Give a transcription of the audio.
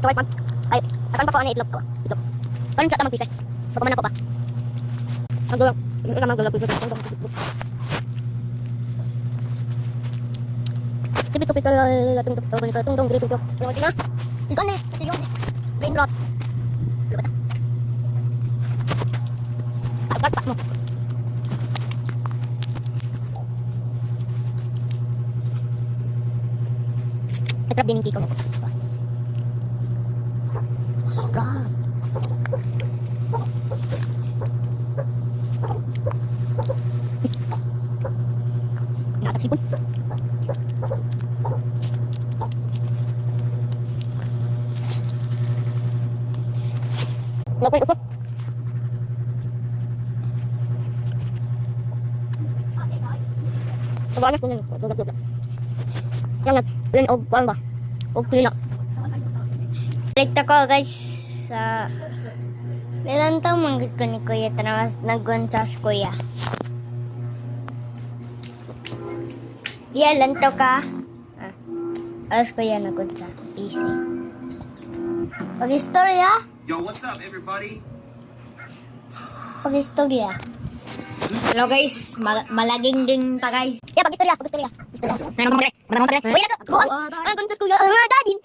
Choy pan. Ay, akan pa ko ani itlog ko. Itlog. Karon sa tamang pisa. Pagkuman ako ba? Ang gulang. Ang gamang gulang pisa. Tipito pito tung grito. Ano na? Ikaw na. Yung brain rot. Tak mo. Trap din yung kiko mo. Trap. Nakatap sipon. Lapay usap. Sabanas ko nyo. Yan og kuan ba? Og klina. Break ako guys sa ilan taong manggit ko ni Kuya tanawas naggunsa sa Kuya. Ilan to ka? Alas Kuya naggunsa. PC. Pag-istorya? Yo, what's up, everybody? Pag-istorya. Hello guys, malaging ding pa guys. Ya, pag-istorya. Istorya. Uy, naggunsa kuya. Dadin.